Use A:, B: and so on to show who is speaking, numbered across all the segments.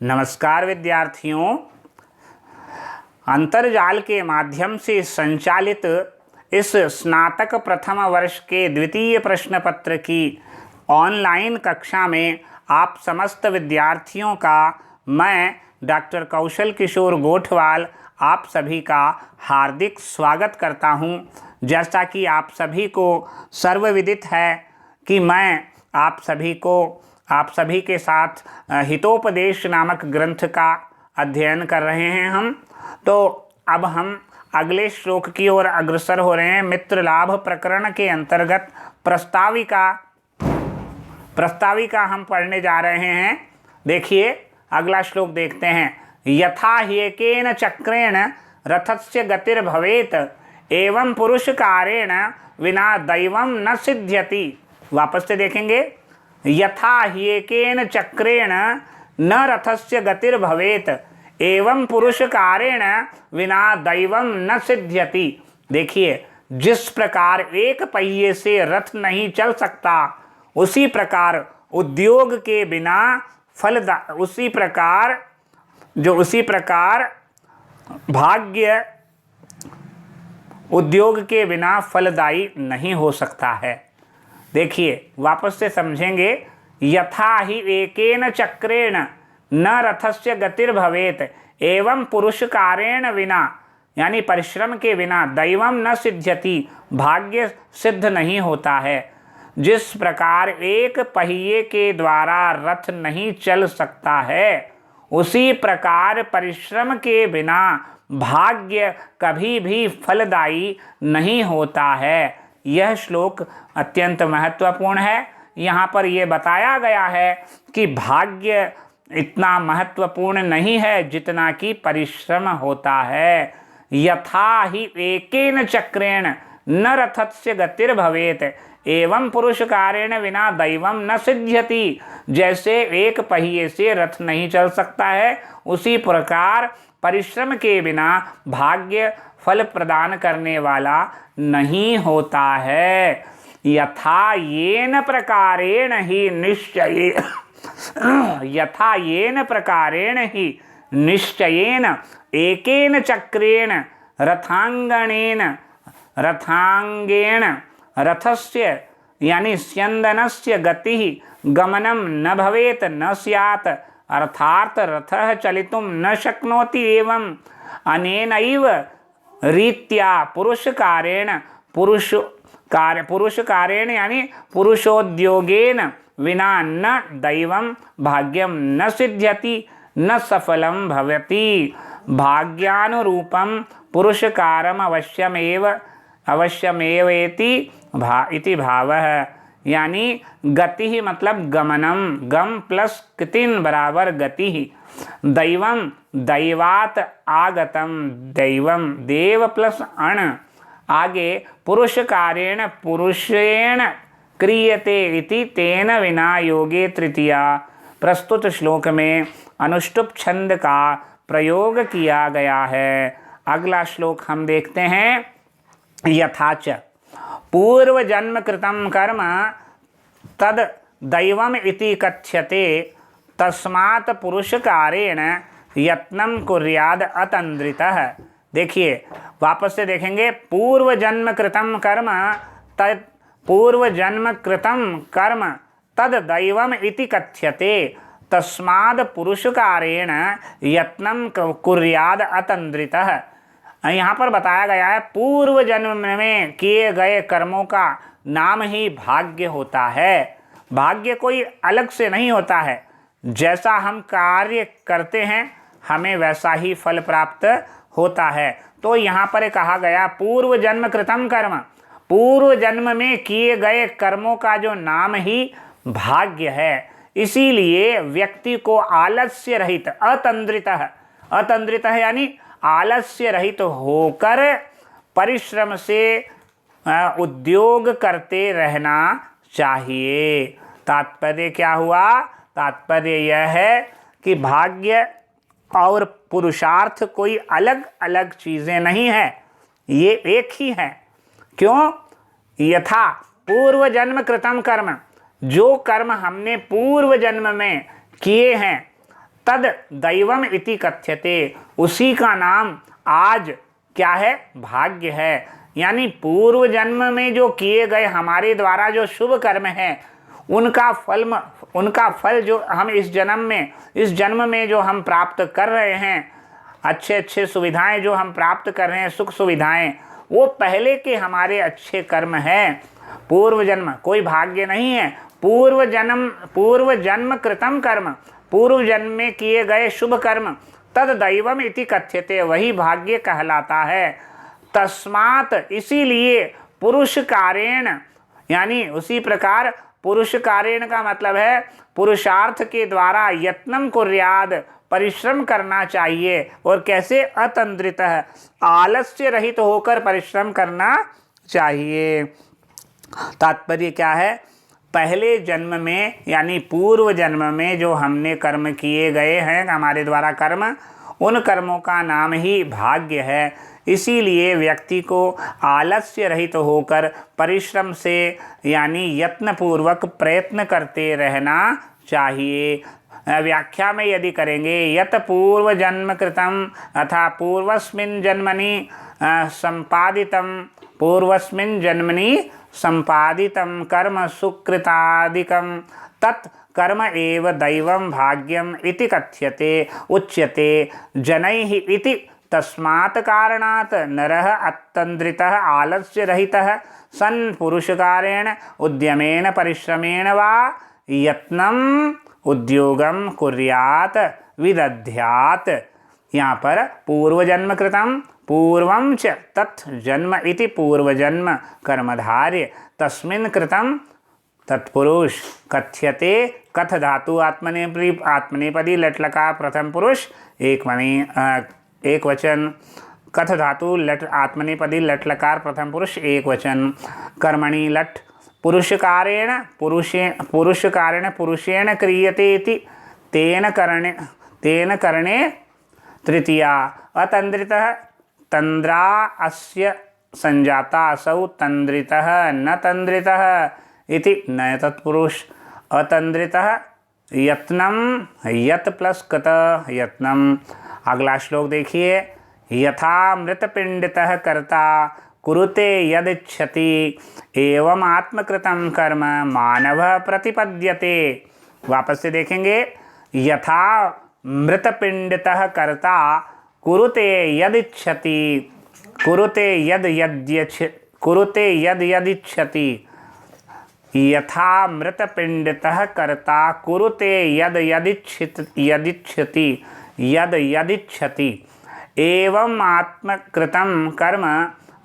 A: नमस्कार विद्यार्थियों, अंतर्जाल के माध्यम से संचालित इस स्नातक प्रथम वर्ष के द्वितीय प्रश्न पत्र की ऑनलाइन कक्षा में आप समस्त विद्यार्थियों का मैं डॉक्टर कौशल किशोर गोठवाल आप सभी का हार्दिक स्वागत करता हूं। जैसा कि आप सभी को सर्वविदित है कि मैं आप सभी के साथ हितोपदेश नामक ग्रंथ का अध्ययन कर रहे हैं हम। तो अब हम अगले श्लोक की ओर अग्रसर हो रहे हैं। मित्र लाभ प्रकरण के अंतर्गत प्रस्ताविका हम पढ़ने जा रहे हैं। देखिए अगला श्लोक देखते हैं। यथा ह्येकेन चक्रेण रथस्य गतिर्भवेत् एवं पुरुषकारेण विना दैवं न सिद्ध्यति। वापस से देखेंगे। यथा ह्येकेन चक्रेण न रथस्य गतिर्भवेत् एवं पुरुषकारेण विना दैवं न सिद्ध्यति। देखिए, जिस प्रकार एक पहिए से रथ नहीं चल सकता, उसी प्रकार उद्योग के बिना उसी प्रकार भाग्य उद्योग के बिना फलदायी नहीं हो सकता है। देखिए वापस से समझेंगे। यथा ही एकेन चक्रेण न रथस्य गतिर्भवेत् एवं पुरुषकारेण विना, यानी परिश्रम के बिना, दैवम न सिद्ध्यति, भाग्य सिद्ध नहीं होता है। जिस प्रकार एक पहिए के द्वारा रथ नहीं चल सकता है, उसी प्रकार परिश्रम के बिना भाग्य कभी भी फलदायी नहीं होता है। यह श्लोक अत्यंत महत्वपूर्ण है। यहाँ पर यह बताया गया है कि भाग्य इतना महत्वपूर्ण नहीं है जितना कि परिश्रम होता है। यथा ही एकेन चक्रेण न रथस्य गतिर्भवेत् एवं पुरुषकारेण विना दैवं न सिद्ध्यति। जैसे एक पहिए से रथ नहीं चल सकता है, उसी प्रकार परिश्रम के बिना भाग्य फल प्रदान करने वाला नहीं होता है। यथा येन प्रकारेण निश्चयेन एकेन चक्रेण रथांगेण रथस्य यानी स्यंदनस्य गतिः गमनं न भवेत् न स्यात्, अर्थात रथः चलितुं न शक्नोति। एवं अनेनैव रीत्या पुरुषकारेण यानी पुरुषोद्योगेन विना न दैवं भाग्यं न सिद्ध्यति न सफलं भवति। भाग्यानुरूपं पुरुषकारम अवश्यमेवेति इति भावः। यानी गति मतलब गमनम, गम प्लस कृतिन बराबर गति। दैवम दैवात आगतम, दैवम देव प्लस अण, आगे पुरुषकारेण पुरुषेण क्रियते इति तेन विना योगे तृतीया। प्रस्तुत श्लोक में अनुष्टुप छंद का प्रयोग किया गया है। अगला श्लोक हम देखते हैं। यथाच पूर्व जन्म कृतं कर्म तद दैवम इति कथ्यते तस्मात् पुरुषकारेण यत्नं कुर्याद अतंद्रितः। देखिए वापस से देखेंगे। पूर्व जन्म कृतं कर्म तद दैवम इति कथ्यते तस्माद् पुरुषकारेण यत्नं कुर्याद अतंद्रितः। यहाँ पर बताया गया है पूर्व जन्म में किए गए कर्मों का नाम ही भाग्य होता है। भाग्य कोई अलग से नहीं होता है। जैसा हम कार्य करते हैं हमें वैसा ही फल प्राप्त होता है। तो यहाँ पर कहा गया पूर्व जन्म कृतम कर्म, पूर्व जन्म में किए गए कर्मों का जो नाम ही भाग्य है। इसीलिए व्यक्ति को आलस्य रहित अतंद्रित यानी आलस्य रहित होकर परिश्रम से उद्योग करते रहना चाहिए। तात्पर्य क्या हुआ? तात्पर्य यह है कि भाग्य और पुरुषार्थ कोई अलग अलग चीजें नहीं है, ये एक ही है। क्यों? यथा पूर्व जन्म कृतम कर्म, जो कर्म हमने पूर्व जन्म में किए हैं तद दैवम इति कथ्यते, उसी का नाम आज क्या है, भाग्य है। यानी पूर्व जन्म में जो किए गए हमारे द्वारा जो शुभ कर्म है उनका फल जो हम इस जन्म में जो हम प्राप्त कर रहे हैं, अच्छे अच्छे सुविधाएं जो हम प्राप्त कर रहे हैं, सुख सुविधाएं, वो पहले के हमारे अच्छे कर्म हैं। पूर्व जन्म कोई भाग्य नहीं है, पूर्व जन्म कृतम कर्म, पूर्व जन्म में किए गए शुभ कर्म, तद दैवम इति कथ्यते, वही भाग्य कहलाता है। तस्मात् इसीलिए पुरुष कारेण, यानी उसी प्रकार पुरुष कारेण का मतलब है पुरुषार्थ के द्वारा यत्नम कुर्याद, परिश्रम करना चाहिए। और कैसे, अतंद्रितः, आलस्य रहित होकर परिश्रम करना चाहिए। तात्पर्य क्या है, पहले जन्म में यानी पूर्व जन्म में जो हमने कर्म किए गए हैं हमारे द्वारा कर्म, उन कर्मों का नाम ही भाग्य है। इसीलिए व्यक्ति को आलस्य रहित होकर परिश्रम से यानी यत्नपूर्वक प्रयत्न करते रहना चाहिए। व्याख्या में यदि करेंगे, यत पूर्व जन्म कृतम अथा पूर्वस्मिन् जन्मनि संपादितं कर्म सुकृतादिकं तत् कर्म एव दैवं भाग्यम इति कथ्यते उच्यते जनैः इति। तस्मात् कारणात् नरः अतन्द्रितः आलस्य रहितः सन् पुरुषकारेण उद्यमेन परिश्रमेण वा यत्नम् उद्योगम कुर्यात् विदध्यात्। यहाँ पर पूर्वजन्म कृतम पूर्वं च तत् जन्म इति पूर्वजन्म कर्मधार्य तस्मिन् कृतं तत्पुरुष कथ्यते। कथ धातु आत्मनेपदी लट लकार प्रथम पुरुष एक वचन, कथ धातु लट आत्मनेपदी लट लकार प्रथम पुरुष एक वचन, कर्मणि लट पुरुषकारेण पुरुषेण क्रियते इति तेन करणे तृतीया। अतन्द्रितः तन्द्रा अस्य संजाता असौ तन्द्रितः न तन्द्रितः इति न तत्पुरुष। अतन्द्रितः यत्नम, यत प्लस कत यत्नम। अगला श्लोक देखिए, यथा मृतपिंडितः कर्ता कुरुते यदिच्छति एवं आत्मकृतं कर्म मानवः प्रतिपद्यते। वापस से देखेंगे, यथा मृतपिंडितः कर्ता कुरुते यदिच्छति, कुरुते यद यदिच्छति, यथा मृतपिंडितः कर्ता कुरुते यद यदिच्छति एवं आत्मकृतं कर्म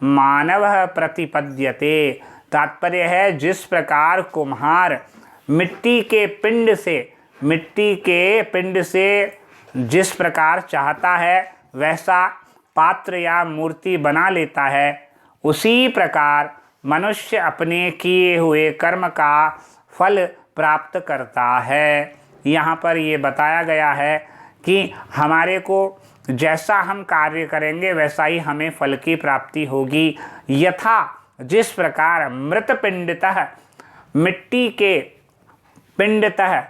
A: मानवः प्रतिपद्यते। तात्पर्य है, जिस प्रकार कुम्हार मिट्टी के पिंड से जिस प्रकार चाहता है वैसा पात्र या मूर्ति बना लेता है, उसी प्रकार मनुष्य अपने किए हुए कर्म का फल प्राप्त करता है। यहाँ पर ये बताया गया है कि हमारे को जैसा हम कार्य करेंगे वैसा ही हमें फल की प्राप्ति होगी। यथा, जिस प्रकार मृतपिंडतः, मिट्टी के पिंडतः,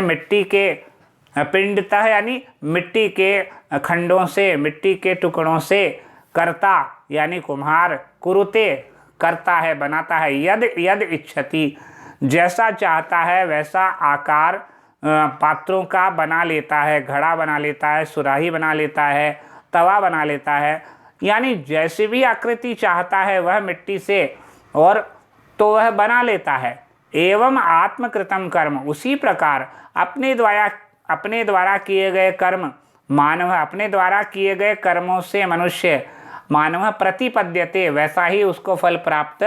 A: मिट्टी के पिंडतः यानी मिट्टी के खंडों से, मिट्टी के टुकड़ों से, कर्ता यानी कुम्हार, कुरुते करता है, बनाता है, यद इच्छति जैसा चाहता है वैसा आकार पात्रों का बना लेता है, घड़ा बना लेता है, सुराही बना लेता है, तवा बना लेता है, यानी जैसी भी आकृति चाहता है वह मिट्टी से और तो वह बना लेता है। एवं आत्मकृतम कर्म, उसी प्रकार अपने द्वारा किए गए कर्म मानव, अपने द्वारा किए गए कर्मों से मनुष्य मानव प्रतिपद्यते, वैसा ही उसको फल प्राप्त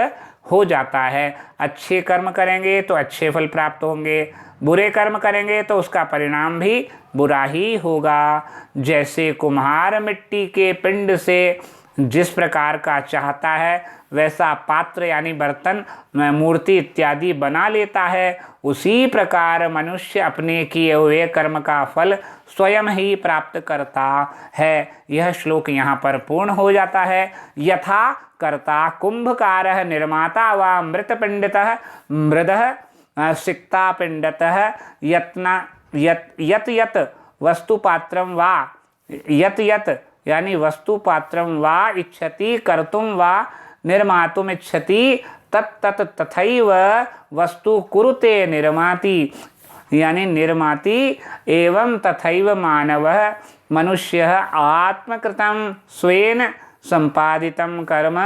A: हो जाता है। अच्छे कर्म करेंगे तो अच्छे फल प्राप्त होंगे, बुरे कर्म करेंगे तो उसका परिणाम भी बुरा ही होगा। जैसे कुम्हार मिट्टी के पिंड से जिस प्रकार का चाहता है वैसा पात्र यानी बर्तन, मूर्ति इत्यादि बना लेता है, उसी प्रकार मनुष्य अपने किए हुए कर्म का फल स्वयं ही प्राप्त करता है। यह श्लोक यहाँ पर पूर्ण हो जाता है। यथा कर्ता कुंभकारः निर्माता वा मृतपिंडतः मृदः सिक्ता पिंडतः यत वस्तु पात्रम वा यत यत यानी वस्तु पात्रम वा इच्छति कर्तुम वा निर्मातुम इच्छति तत् तत् तथैव वस्तु कुरुते निर्माति यानी निर्माति एवं तथैव मानवः मनुष्यः आत्मकृतं स्वेन संपादितं कर्म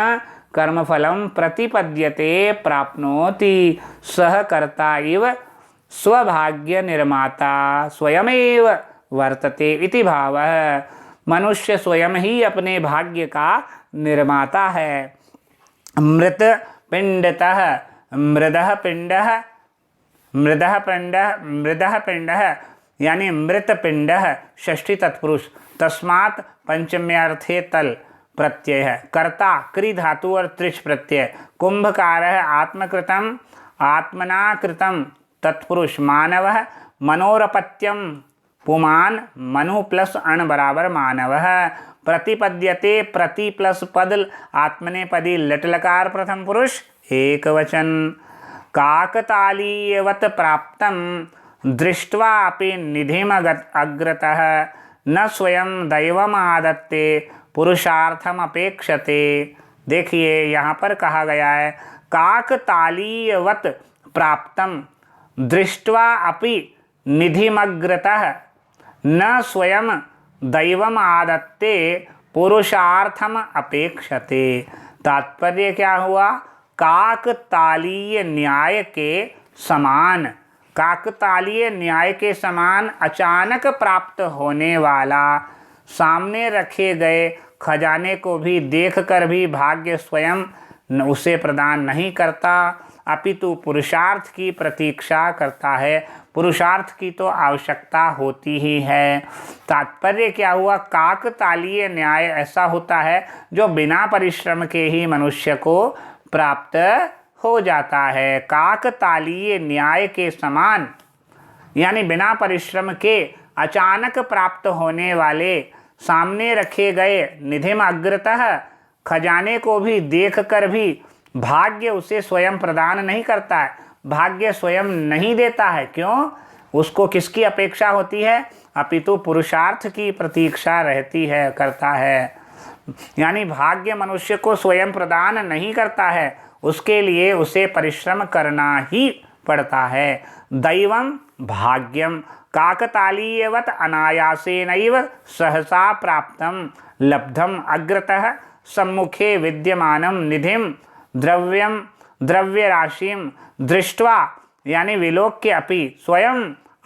A: कर्मफलं प्रतिपद्यते प्राप्नोति सह कर्ता इव स्वभाग्य निर्माता स्वयमेव वर्तते इति भावः। मनुष्य स्वयं ही अपने भाग्य का निर्माता है। मृत पिंडतः मृदः पिंडः मृदः पिंडः मृदः पिंडः यानी मृत पिंडः षष्ठी तत्पुरुष तस्मात् पंचम्यार्थे तल प्रत्यय है। कर्ता क्री धातु और त्रिच प्रत्यय। कुंभकारः आत्मकृतम आत्मना कृतम तत्पुरुष मानवः मनोरपत्यम पुमान मनु प्लस अण बराबर मानवः। प्रतिपद्यते प्रति प्लस पद आत्मनेपदी लटलकार प्रथम पुरुष एक वचन। काकतालीयवत प्राप्तं दृष्ट्वा अपि निधिम अग्रतः न स्वयं दैवम आदत्ते पुरुषार्थम अपेक्षते। देखिए यहाँ पर कहा गया है काकतालीयवत प्राप्तं दृष्ट्वा अपि निधिमग्रतः न स्वयं दैवम आदत्ते पुरुषार्थम अपेक्षते। तात्पर्य क्या हुआ? काकतालीय न्याय के समान, काकतालीय न्याय के समान अचानक प्राप्त होने वाला सामने रखे गए खजाने को भी देखकर भी भाग्य स्वयं उसे प्रदान नहीं करता, अपितु पुरुषार्थ की प्रतीक्षा करता है। पुरुषार्थ की तो आवश्यकता होती ही है। तात्पर्य क्या हुआ? काकतालीय न्याय ऐसा होता है जो बिना परिश्रम के ही मनुष्य को प्राप्त हो जाता है। काकतालीय न्याय के समान यानी बिना परिश्रम के अचानक प्राप्त होने वाले सामने रखे गए निधिम अग्रतः खजाने को भी देखकर भी भाग्य उसे स्वयं प्रदान नहीं करता है, भाग्य स्वयं नहीं देता है। क्यों? उसको किसकी अपेक्षा होती है? अपितु पुरुषार्थ की प्रतीक्षा रहती है, करता है। यानी भाग्य मनुष्य को स्वयं प्रदान नहीं करता है, उसके लिए उसे परिश्रम करना ही पड़ता है। दैवम भाग्यम काकतालीयवत अनायासेनैव सहसा प्राप्तम लब्धम अग्रतः सम्मुखे विद्यमानं निधिम द्रव्यम द्रव्य राशिम दृष्ट्वा यानी विलोक्य अपि स्वयं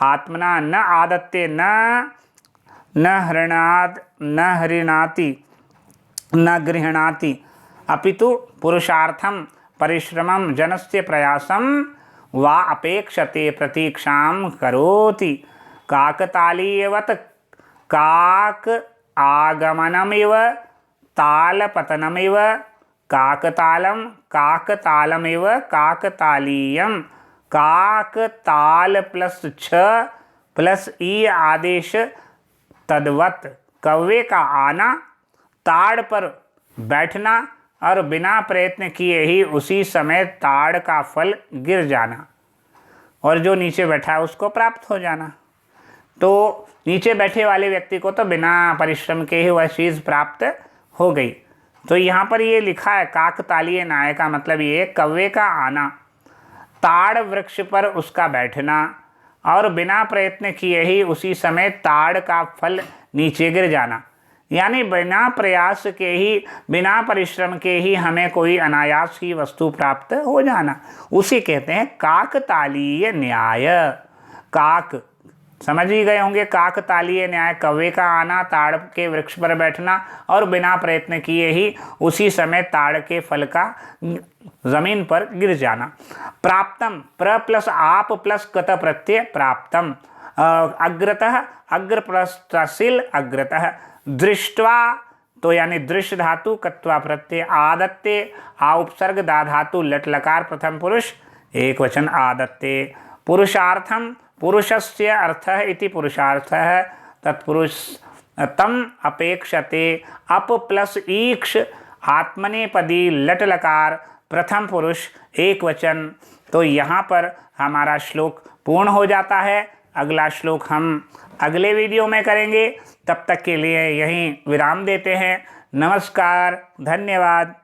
A: आत्मना न आदत्ते न हृणाति न गृह्णाति अपितु पुरुषार्थम परिश्रमं जनस्य प्रयासं वा अपेक्षते प्रतीक्षां करोति। काकतालीयवत काक आगमनमिव तालपतनमिव काकतालम काकतालमिव काकतालीयम काकताल प्लस छ प्लस ई आदेश तद्वत कौवे का आना, ताड़ पर बैठना और बिना प्रयत्न किए ही उसी समय ताड़ का फल गिर जाना और जो नीचे बैठा है उसको प्राप्त हो जाना। तो नीचे बैठे वाले व्यक्ति को तो बिना परिश्रम के ही वह चीज़ प्राप्त हो गई। तो यहाँ पर ये लिखा है काकतालीय न्याय का मतलब ये कौवे का आना, ताड़ वृक्ष पर उसका बैठना और बिना प्रयत्न किए ही उसी समय ताड़ का फल नीचे गिर जाना। यानी बिना प्रयास के ही बिना परिश्रम के ही हमें कोई अनायास ही वस्तु प्राप्त हो जाना, उसे कहते हैं काकतालीय न्याय। काक समझ ही गए होंगे, काकतालीय न्याय कौवे का आना, ताड़ के वृक्ष पर बैठना और बिना प्रयत्न किए ही उसी समय ताड़ के फल का जमीन पर गिर जाना। प्राप्तम प्र प्लस आप प्लस कत प्रत्यय प्राप्तम अग्रतः अग्र प्लस तसिल अग्रतः दृष्ट्वा तो यानी दृश्य धातु कत्वा प्रत्यय आदत्ते आ उपसर्ग दा धातु लट लकार प्रथम पुरुष एक वचन आदत्ते। पुरुषार्थम पुरुषस्य अर्थः इति पुरुषार्थः तत्पुरुष तम अपेक्षते अप प्लस ईक्ष आत्मनेपदी लट लकार प्रथम पुरुष एक वचन। तो यहाँ पर हमारा श्लोक पूर्ण हो जाता है। अगला श्लोक हम अगले वीडियो में करेंगे। तब तक के लिए यहीं विराम देते हैं। नमस्कार, धन्यवाद।